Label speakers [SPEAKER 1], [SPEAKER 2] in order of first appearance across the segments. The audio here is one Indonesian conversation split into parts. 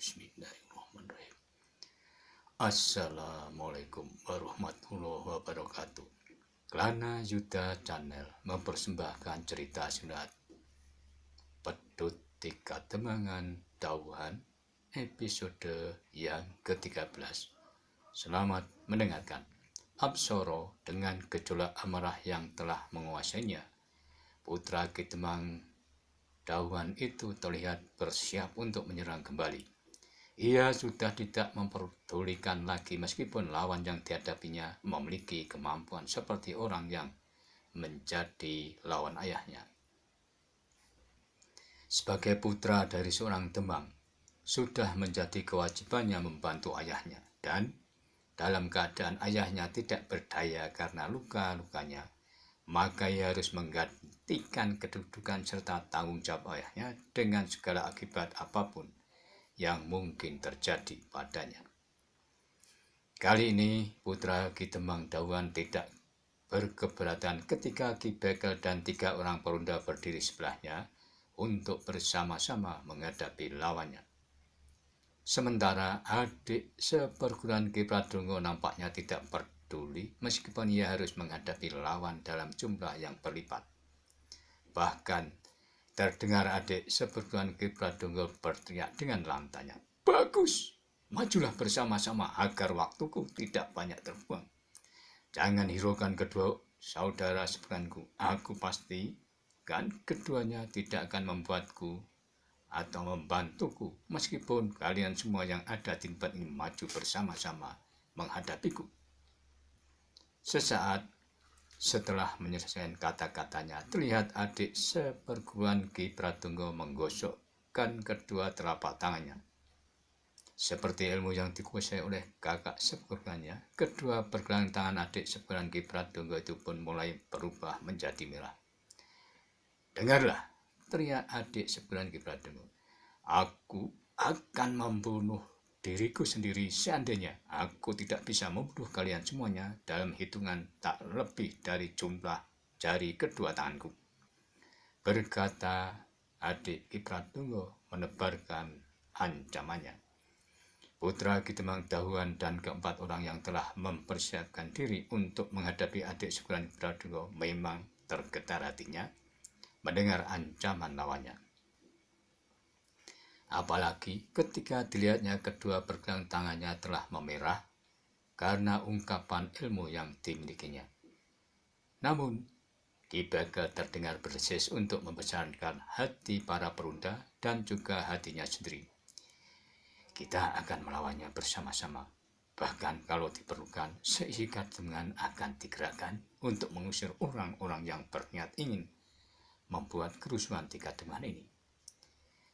[SPEAKER 1] Bismillahirrahmanirrahim. Assalamualaikum warahmatullahi wabarakatuh. Kelana Yuda Channel mempersembahkan cerita sunat Pedut Tika Temangan Dauhan episode yang ke-13. Selamat mendengarkan. Apsoro dengan gejolak amarah yang telah menguasainya. Putra Kitemang Dauhan itu terlihat bersiap untuk menyerang kembali. Ia sudah tidak memperdulikan lagi meskipun lawan yang dihadapinya memiliki kemampuan seperti orang yang menjadi lawan ayahnya. Sebagai putra dari seorang Demang, sudah menjadi kewajibannya membantu ayahnya, dan dalam keadaan ayahnya tidak berdaya karena luka-lukanya, maka ia harus menggantikan kedudukan serta tanggung jawab ayahnya dengan segala akibat apapun yang mungkin terjadi padanya. Kali ini putra Ki Temang Dauhan tidak berkeberatan ketika Ki Bekel dan 3 orang perunda berdiri sebelahnya untuk bersama-sama menghadapi lawannya. Sementara adik seperguruan Ki Pradongo nampaknya tidak peduli meskipun ia harus menghadapi lawan dalam jumlah yang berlipat. Bahkan terdengar adik seperguruan Ki Pradongo berteriak dengan lantainya, "Bagus, majulah bersama-sama agar waktuku tidak banyak terbuang. Jangan hiraukan kedua saudara seperguruanku. Aku pastikan keduanya tidak akan membuatku atau membantuku meskipun kalian semua yang ada di tempat ini maju bersama-sama menghadapiku." Sesaat setelah menyelesaikan kata-katanya, terlihat adik seperguruan Ki Pradongo menggosokkan kedua telapak tangannya. Seperti ilmu yang dikuasai oleh kakak seperguruannya, kedua pergelangan tangan adik seperguruan Ki Pradongo itu pun mulai berubah menjadi merah. "Dengarlah," teriak adik seperguruan Ki Pradongo. "Aku akan membunuh diriku sendiri seandainya aku tidak bisa membunuh kalian semuanya dalam hitungan tak lebih dari jumlah jari kedua tanganku." Berkata adik Ki Pradongo menebarkan ancamannya. Putra Ki Temang Dauhan dan keempat orang yang telah mempersiapkan diri untuk menghadapi adik seperguruan Ki Pradongo memang tergetar hatinya mendengar ancaman lawannya. Apalagi ketika dilihatnya kedua pergelangan tangannya telah memerah karena ungkapan ilmu yang dimilikinya. Namun, Ki Bekel terdengar berdesis untuk membesarkan hati para perunda dan juga hatinya sendiri. "Kita akan melawannya bersama-sama. Bahkan kalau diperlukan, seikat tangan akan digerakkan untuk mengusir orang-orang yang berniat ingin membuat kerusuhan di Kademangan ini."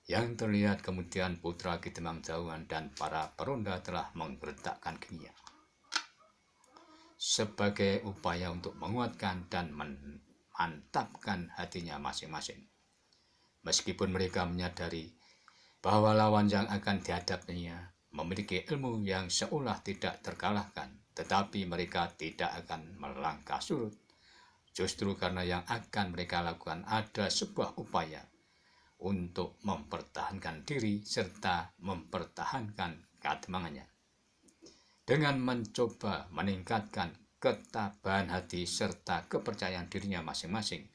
[SPEAKER 1] Yang terlihat kemudian putra Ki Temang Dauhan dan para perunda telah menggeretakkan giginya sebagai upaya untuk menguatkan dan memantapkan hatinya masing-masing. Meskipun mereka menyadari bahwa lawan yang akan dihadapinya memiliki ilmu yang seolah tidak terkalahkan, tetapi mereka tidak akan melangkah surut. Justru karena yang akan mereka lakukan ada sebuah upaya untuk mempertahankan diri serta mempertahankan ketemangannya. Dengan mencoba meningkatkan ketabahan hati serta kepercayaan dirinya masing-masing,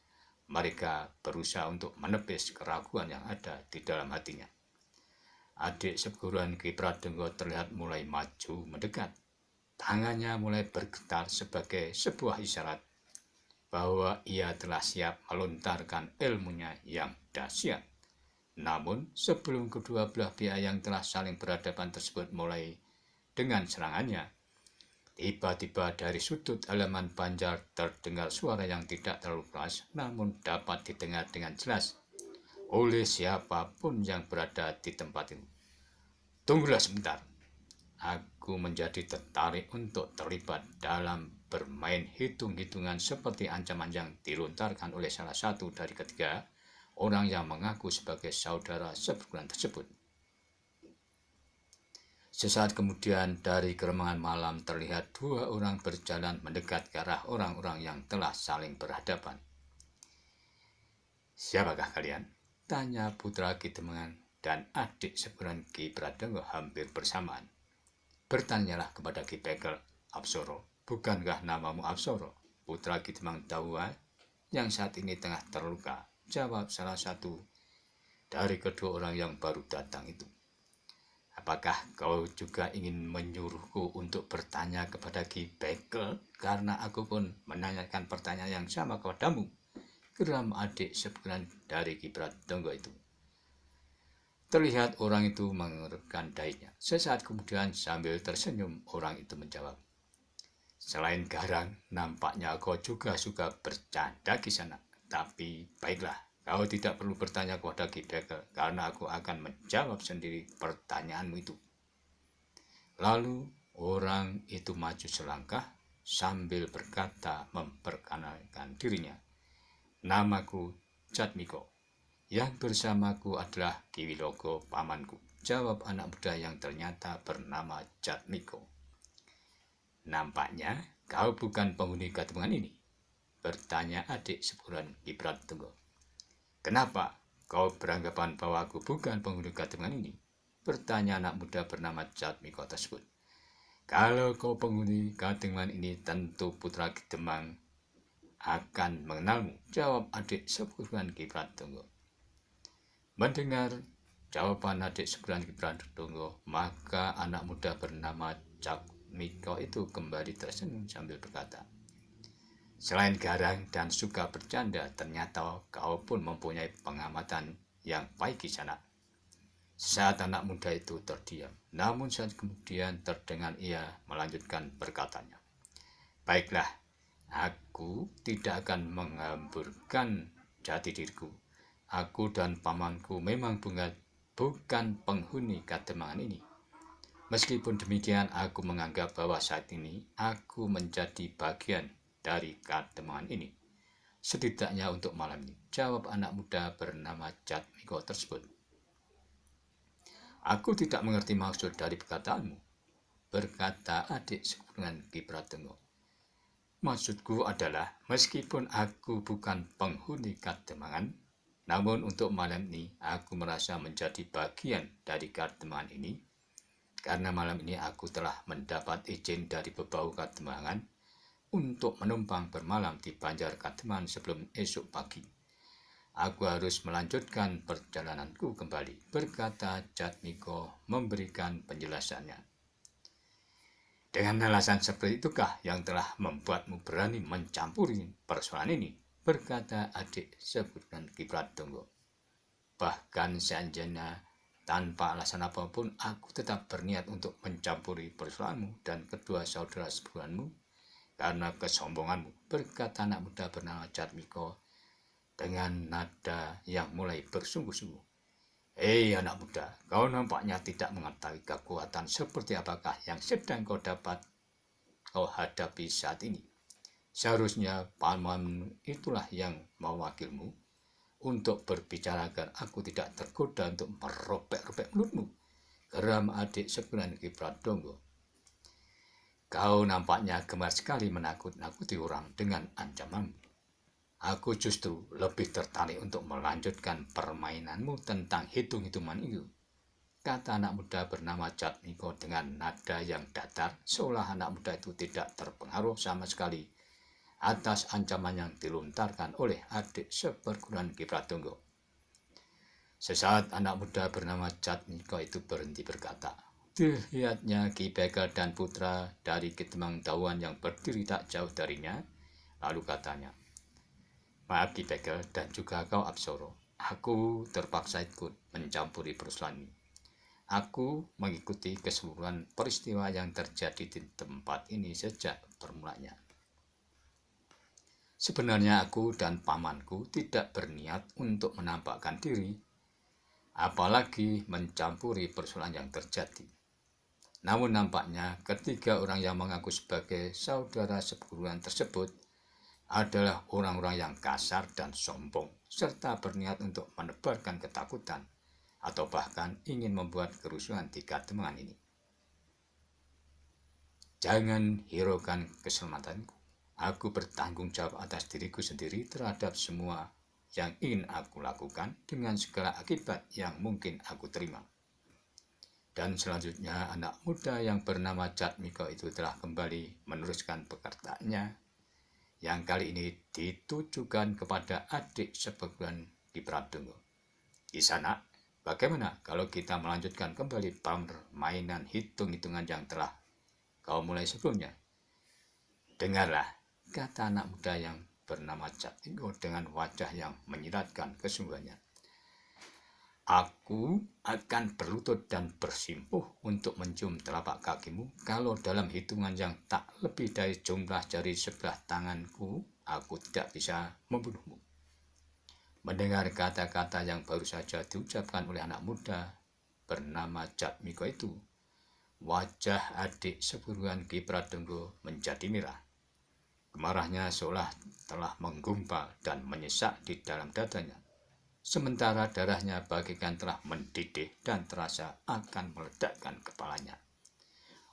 [SPEAKER 1] mereka berusaha untuk menepis keraguan yang ada di dalam hatinya. Adik seperguruan Ki Pradongo terlihat mulai maju mendekat. Tangannya mulai bergetar sebagai sebuah isyarat bahwa ia telah siap melontarkan ilmunya yang dahsyat. Namun, sebelum kedua belah pihak yang telah saling berhadapan tersebut mulai dengan serangannya, tiba-tiba dari sudut halaman Banjar terdengar suara yang tidak terlalu keras, namun dapat didengar dengan jelas oleh siapapun yang berada di tempat itu. "Tunggulah sebentar. Aku menjadi tertarik untuk terlibat dalam bermain hitung-hitungan seperti ancaman yang dilontarkan oleh salah satu dari ketiga orang yang mengaku sebagai saudara seperguruan tersebut." Sesaat kemudian dari keremangan malam terlihat 2 orang berjalan mendekat ke arah orang-orang yang telah saling berhadapan. "Siapakah kalian?" tanya putra Ki Temang dan adik sepuran Ki Pradongo hampir bersamaan. Bertanyalah kepada Ki Pekel, Apsoro, bukankah namamu Apsoro, putra Ki Temang Dawa yang saat ini tengah terluka? Jawab salah satu dari kedua orang yang baru datang itu. Apakah kau juga ingin menyuruhku untuk bertanya kepada Ki Pekel? Karena aku pun menanyakan pertanyaan yang sama kepadamu, geram adik sepuran dari Ki Pradongo itu. Terlihat orang itu mengerutkan dahinya. Sesaat kemudian sambil tersenyum, orang itu menjawab, selain garang, nampaknya kau juga suka bercanda di sana. Tapi baiklah, kau tidak perlu bertanya kepada Ki Pekel, karena aku akan menjawab sendiri pertanyaanmu itu. Lalu orang itu maju selangkah sambil berkata memperkenalkan dirinya. Namaku Jatmiko. Yang bersamaku adalah Ki Wilogo pamanku, jawab anak muda yang ternyata bernama Jatmiko. Nampaknya kau bukan penghuni Kademangan ini, bertanya adik sepuran Ki Pradongo. Kenapa kau beranggapan bahwa aku bukan penghuni Kademangan ini? Bertanya anak muda bernama Jatmiko tersebut. Kalau kau penghuni Kademangan ini, tentu putra Ki Demang akan mengenalmu, jawab adik sepuran Ki Pradongo. Mendengar jawaban adik sepuran Ki Pradongo, maka anak muda bernama Jatmiko itu kembali tersenyum sambil berkata, selain garang dan suka bercanda, ternyata kau pun mempunyai pengamatan yang baik di sana. Saat anak muda itu terdiam, namun saat kemudian terdengar ia melanjutkan berkatanya. Baiklah, aku tidak akan menghamburkan jati diriku. Aku dan pamanku memang bukan penghuni Kademangan ini. Meskipun demikian, aku menganggap bahwa saat ini aku menjadi bagian dari Kademangan ini. Setidaknya untuk malam ini, jawab anak muda bernama Jatmiko tersebut. Aku tidak mengerti maksud dari perkataanmu, berkata adik sepuran Ki Pradongo. Maksudku adalah, meskipun aku bukan penghuni Kademangan, namun untuk malam ini aku merasa menjadi bagian dari Kademangan ini, karena malam ini aku telah mendapat izin dari Bebau Kademangan untuk menumpang bermalam di Banjar Kademangan sebelum esok pagi. Aku harus melanjutkan perjalananku kembali, berkata Jatmiko memberikan penjelasannya. Dengan alasan seperti itukah yang telah membuatmu berani mencampuri persoalan ini, berkata adik sepuran Ki Pradongo. Bahkan seandainya tanpa alasan apapun, aku tetap berniat untuk mencampuri persoalanmu dan kedua saudara sepuranmu karena kesombonganmu, berkata anak muda bernama Jatmiko dengan nada yang mulai bersungguh-sungguh. Hei anak muda, kau nampaknya tidak mengetahui kekuatan seperti apakah yang sedang kau hadapi saat ini. Seharusnya paman itulah yang mewakilmu untuk berbicara agar aku tidak tergoda untuk merobek-robek mulutmu, geram adik sepuran Ki Pradongo. Kau nampaknya gemar sekali menakut-nakuti orang dengan ancamanmu. Aku justru lebih tertarik untuk melanjutkan permainanmu tentang hitung-hitungan itu, kata anak muda bernama Jatmiko dengan nada yang datar, seolah anak muda itu tidak terpengaruh sama sekali atas ancaman yang dilontarkan oleh adik seperguruan Ki Pradongo. Sesaat anak muda bernama Jatmiko itu berhenti berkata. Dilihatnya Ki Pekel dan putra dari Ki Temang Dawan yang berdiri tak jauh darinya, lalu katanya, maaf Ki Pekel dan juga kau Apsoro, aku terpaksa ikut mencampuri persoalan ini. Aku mengikuti keseluruhan peristiwa yang terjadi di tempat ini sejak bermulanya. Sebenarnya aku dan pamanku tidak berniat untuk menampakkan diri, apalagi mencampuri persoalan yang terjadi. Namun nampaknya ketiga orang yang mengaku sebagai saudara seperguruan tersebut adalah orang-orang yang kasar dan sombong, serta berniat untuk menebarkan ketakutan atau bahkan ingin membuat kerusuhan di Kademangan ini. Jangan hiraukan keselamatanku. Aku bertanggung jawab atas diriku sendiri terhadap semua yang ingin aku lakukan dengan segala akibat yang mungkin aku terima. Dan selanjutnya anak muda yang bernama Jatmiko itu telah kembali meneruskan pekerjaannya yang kali ini ditujukan kepada adik seperguruan di Pradongo. Di sana, bagaimana kalau kita melanjutkan kembali permainan hitung-hitungan yang telah kau mulai sebelumnya? Dengarlah, kata anak muda yang bernama Jatmiko dengan wajah yang menyiratkan kesungguhannya. Aku akan berlutut dan bersimpuh untuk mencium telapak kakimu kalau dalam hitungan yang tak lebih dari jumlah jari sebelah tanganku, aku tidak bisa membunuhmu. Mendengar kata-kata yang baru saja diucapkan oleh anak muda bernama Jatmiko itu, wajah adik seperguruan Ki Pradongo menjadi merah. Kemarahnya seolah telah menggumpal dan menyesak di dalam dadanya. Sementara darahnya bagaikan telah mendidih dan terasa akan meledakkan kepalanya.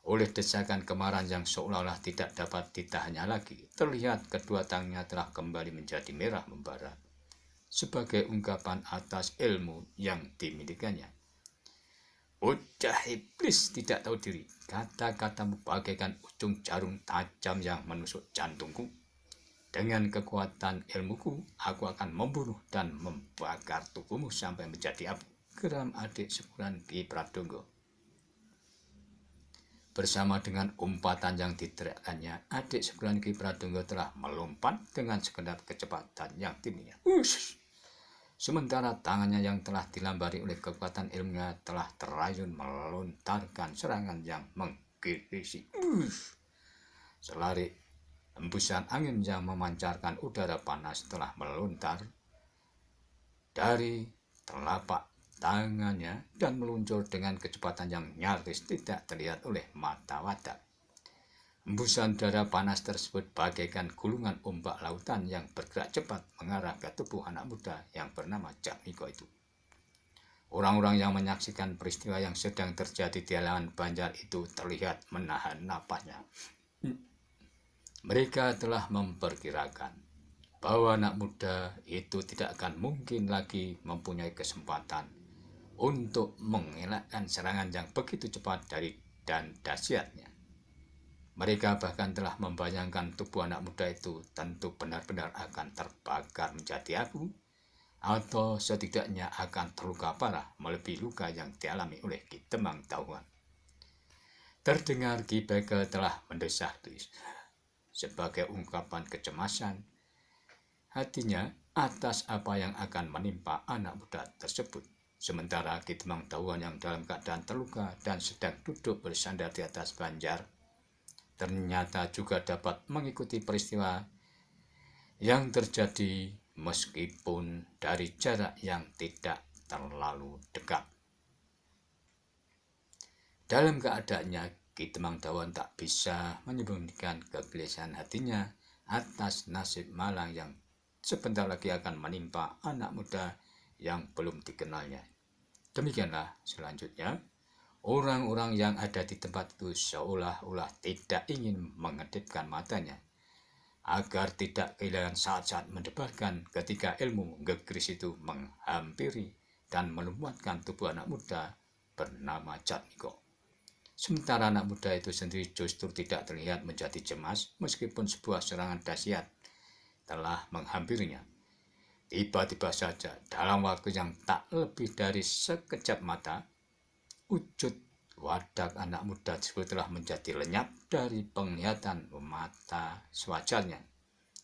[SPEAKER 1] Oleh desakan kemarahan yang seolah-olah tidak dapat ditahannya lagi, terlihat kedua tangannya telah kembali menjadi merah membara, sebagai ungkapan atas ilmu yang dimilikannya. Bocah iblis tidak tahu diri, kata-katamu bagaikan ujung jarum tajam yang menusuk jantungku. Dengan kekuatan ilmuku, aku akan membunuh dan membakar tubuhmu sampai menjadi abu, geram adik seperguruan Ki Pradongo. Bersama dengan umpatan yang diteriakkannya, adik seperguruan Ki Pradongo telah melompat dengan segenap kecepatan yang tingginya. Sementara tangannya yang telah dilambari oleh kekuatan ilmunya telah terayun melontarkan serangan yang menggirisi. Selari hembusan angin yang memancarkan udara panas telah melontar dari telapak tangannya dan meluncur dengan kecepatan yang nyaris tidak terlihat oleh mata wadak. Hembusan udara panas tersebut bagaikan gulungan ombak lautan yang bergerak cepat mengarah ke tubuh anak muda yang bernama Jatmiko itu. Orang-orang yang menyaksikan peristiwa yang sedang terjadi di halaman Banjar itu terlihat menahan napasnya. Mereka telah memperkirakan bahwa anak muda itu tidak akan mungkin lagi mempunyai kesempatan untuk mengelakkan serangan yang begitu cepat dari dan dahsyatnya. Mereka bahkan telah membayangkan tubuh anak muda itu tentu benar-benar akan terbakar menjadi abu, atau setidaknya akan terluka parah melebihi luka yang dialami oleh Ki Demang Tahuan. Terdengar Ki Bagel telah mendesah-desus sebagai ungkapan kecemasan hatinya atas apa yang akan menimpa anak muda tersebut. Sementara Ki Demang Tahuan yang dalam keadaan terluka dan sedang duduk bersandar di atas Banjar, ternyata juga dapat mengikuti peristiwa yang terjadi meskipun dari jarak yang tidak terlalu dekat. Dalam keadaannya, Ki Demang Tahuan tak bisa menyembunyikan kegelisahan hatinya atas nasib malang yang sebentar lagi akan menimpa anak muda yang belum dikenalnya. Demikianlah selanjutnya, orang-orang yang ada di tempat itu seolah-olah tidak ingin mengedipkan matanya agar tidak kehilangan saat-saat mendebarkan ketika ilmu gegris itu menghampiri dan melumpuhkan tubuh anak muda bernama Jatmiko. Sementara anak muda itu sendiri justru tidak terlihat menjadi cemas meskipun sebuah serangan dahsyat telah menghampirinya. Tiba-tiba saja dalam waktu yang tak lebih dari sekejap mata, wujud wadak anak muda tersebut telah menjadi lenyap dari penglihatan mata sewajarnya,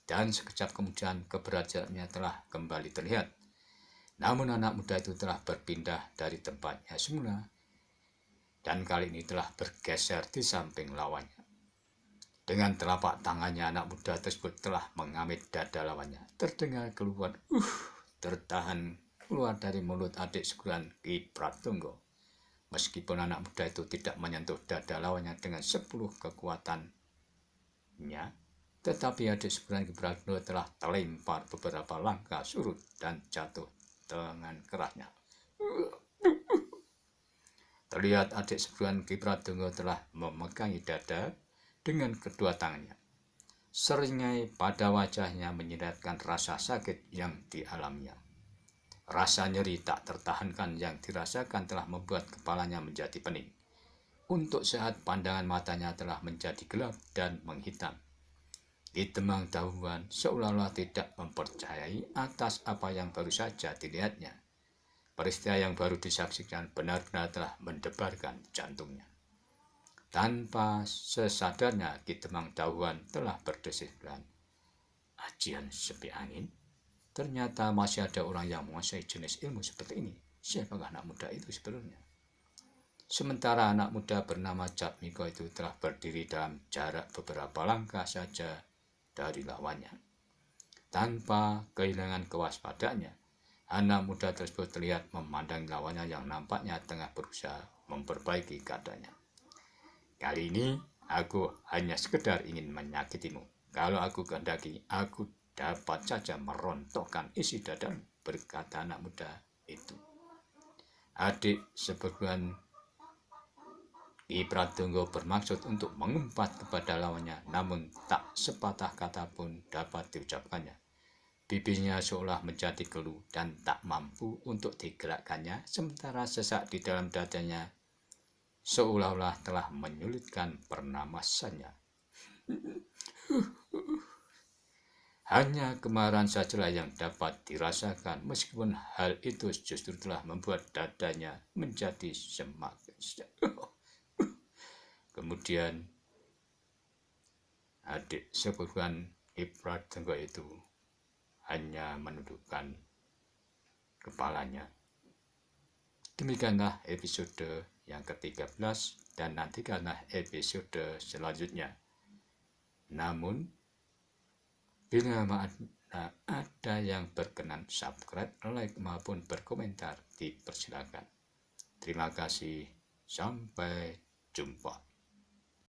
[SPEAKER 1] dan sekejap kemudian keberadaannya telah kembali terlihat. Namun anak muda itu telah berpindah dari tempatnya semula, dan kali ini telah bergeser di samping lawannya. Dengan telapak tangannya anak muda tersebut telah mengamit dada lawannya. Terdengar keluhan tertahan keluar dari mulut adik seperguruan Ki Pradongo. Meskipun anak muda itu tidak menyentuh dada lawannya dengan 10 kekuatannya, tetapi adik seperguruan Ki Pradongo telah terlempar beberapa langkah surut dan jatuh dengan kerasnya. Terlihat adik seperguruan Ki Pradongo telah memegangi dada dengan kedua tangannya. Seringai pada wajahnya menyiratkan rasa sakit yang dialaminya. Rasa nyeri tak tertahankan yang dirasakan telah membuat kepalanya menjadi pening. Untuk saat pandangan matanya telah menjadi gelap dan menghitam. Ditemang dahuan seolah-olah tidak mempercayai atas apa yang baru saja dilihatnya. Peristiwa yang baru disaksikan benar-benar telah mendebarkan jantungnya. Tanpa sesadarnya Ki Demang Dahuan telah berdesiskan. Ajian sepi angin? Ternyata masih ada orang yang menguasai jenis ilmu seperti ini. Siapakah anak muda itu sebenarnya? Sementara anak muda bernama Jatmiko itu telah berdiri dalam jarak beberapa langkah saja dari lawannya. Tanpa kehilangan kewaspadaannya, anak muda tersebut terlihat memandang lawannya yang nampaknya tengah berusaha memperbaiki keadaannya. Kali ini aku hanya sekedar ingin menyakitimu. Kalau aku kehendaki, aku dapat saja merontokkan isi dadamu, berkata anak muda itu. Adik seperguruan Ki Pratunggo bermaksud untuk mengumpat kepada lawannya, namun tak sepatah kata pun dapat diucapkannya. Bibirnya seolah menjadi keluh dan tak mampu untuk digerakkannya, sementara sesak di dalam dadanya seolah-olah telah menyulitkan pernapasannya. Hanya kemarahan sajalah yang dapat dirasakan, meskipun hal itu justru telah membuat dadanya menjadi semakin. Kemudian adik sepupuan Ki Pratunggo itu hanya menundukkan kepalanya. Demikianlah episode yang ke-13 dan nantikanlah episode selanjutnya. Namun, bila ada yang berkenan subscribe, like maupun berkomentar, dipersilakan. Terima kasih. Sampai jumpa.